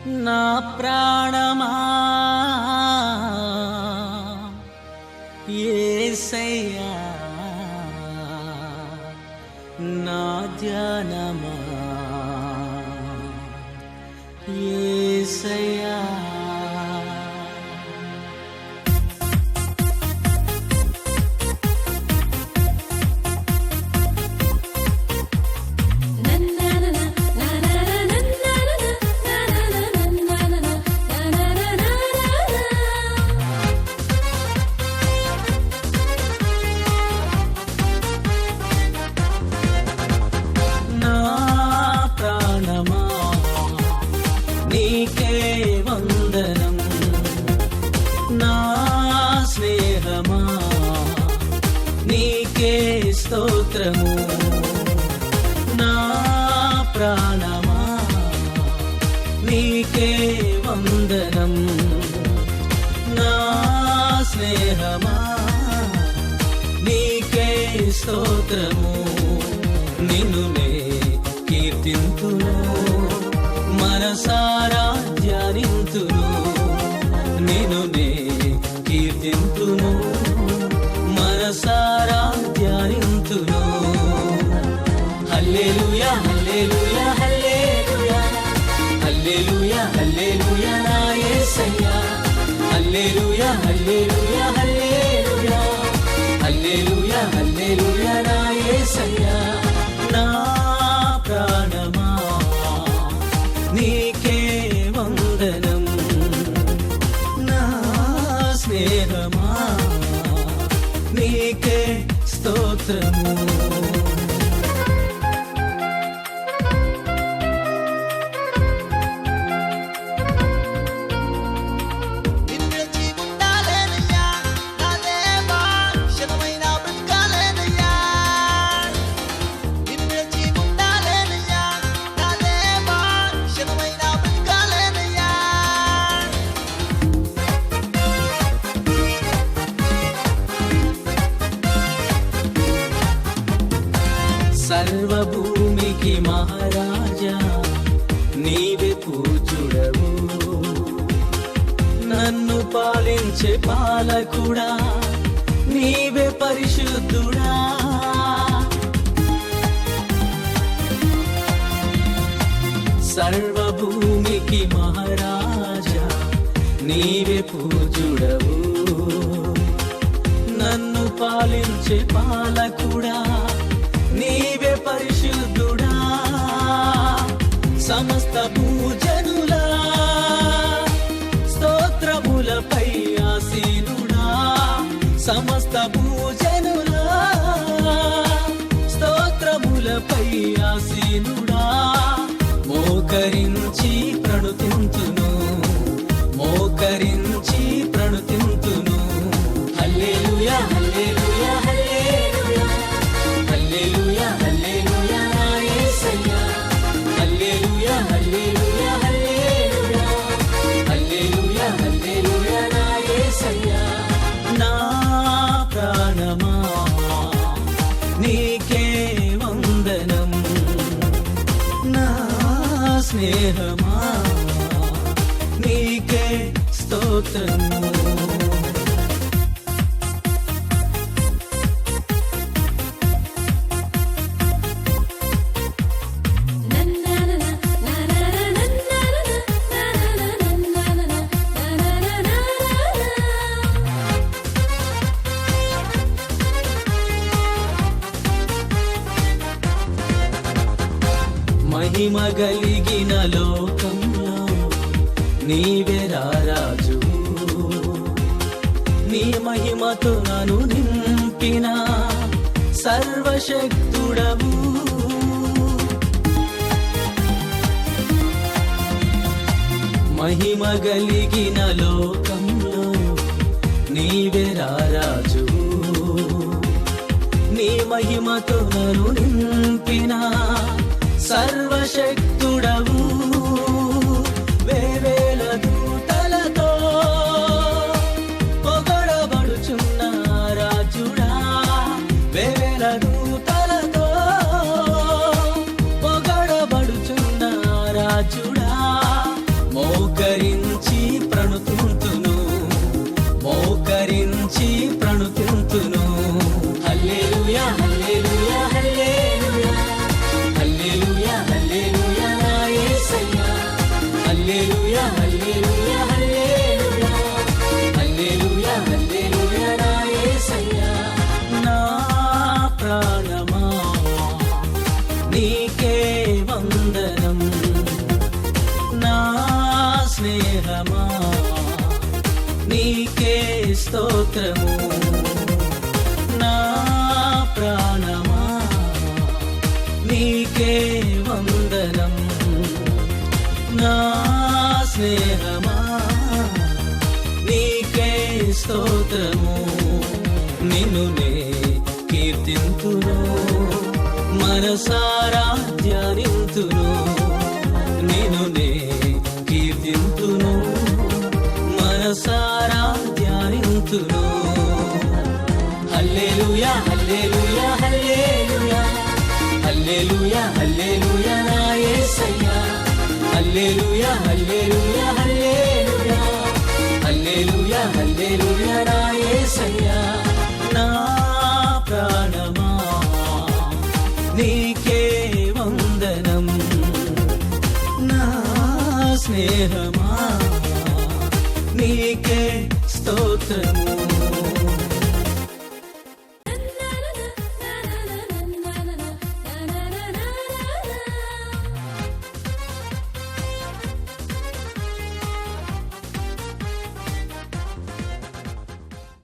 నా ప్రాణమా యేసయ్యా, నా ధ్యానమా యేసయ్యా. నీకే వందనం నా స్నేహమా, నీకే స్తోత్రము. నా ప్రాణమా నీకే వందనం, నా స్నేహమా నీకే స్తోత్రము. నిన్ను నే కీర్తింతును, మనసారా ధ్యానింతును. నిన్ను నే కీర్తింతును, మనసారా ధ్యానింతును. హల్లెలూయా హల్లెలూయా హల్లెలూయా, హల్లెలూయా హల్లెలూయా నా యేసయ్యా. హల్లెలూయా హల్లెలూయా హల్లెలూయా, హల్లెలూయా హల్లెలూయా నా యేసయ్యా. నా ప్రాణమా నీకే వందనం, నా స్నేహమా నీకే స్తోత్రము. సర్వభూమికి మహారాజా నీవే పూజుడవు, నన్ను పాలించే పాలకుడా నీవే పరిశుద్ధుడా. సర్వభూమికి మహారాజా నీవే పూజుడవు, నన్ను పాలించే పాలకుడా నీవే పరిశుద్ధుడా. సమస్త పూజనులా స్తోత్రములపై ఆసీనుడా, సమస్త పూజనులా స్తోత్రములపై ఆసీనుడా. మోకరించి ప్రణుతింతును, మోకరించి ప్రణుతింతును. హల్లెలూయా హల్లెలూయా హల్లెలూయా, హల్లెలూయా హల్లెలూయా నా యేసయ్యా. హల్లెలూయా హల్లెలూయా హల్లెలూయా, హల్లెలూయా హల్లెలూయా నా యేసయ్యా. నా ప్రాణమా నీకే వందనం, నా స్నేహమా నీకే స్తోత్రము. మహిమ గలిగిన లోకంలో నీవే రారాజు, నీ మహిమతో నన్ను నింపిన సర్వశక్తుడవు. మహిమ గలిగిన లోకంలో నీవే రారాజు, నీ మహిమతో నన్ను నింపిన సర్వశక్తుడవు. వేవేల దూతలతో పొగడబడుచున్న రాజుడా, వేవేల దూతలతో పొగడబడుచున్న రాజుడా. మోకరించి ప్రణుతింతును, మోకరించి ప్రణుతింతును. హల్లెలూయా హల్లెలూయా హల్లెలూయా హల్లెలూయా హల్లెలూయా నా యేసయ్యా. హల్లెలూయా హల్లెలూయా హల్లెలూయా హల్లెలూయా హల్లెలూయా నా యేసయ్యా. నా ప్రాణమా నీకే వందనం, నా స్నేహమా నీకే స్తోత్రము. నా ప్రాణమా నీకే వందనం, నా స్నేహమా నీకే స్తోత్రము. నిన్ను నే కీర్తింతును, మనసారా ధ్యానింతును. నిన్ను నే కీర్తింతును, మనసారా ధ్యానింతును. హల్లెలూయా హల్లెలూయా హల్లెలూయా హల్లెలూయా హల్లెలూయా నా యేసయ్యా. హల్లెలూయా హల్లెలూయా హల్లెలూయా హల్లెలూయా హల్లెలూయా నా యేసయ్యా. నా ప్రాణమా నీకే వందనం, నా స్నేహమా నీకే స్తోత్రము.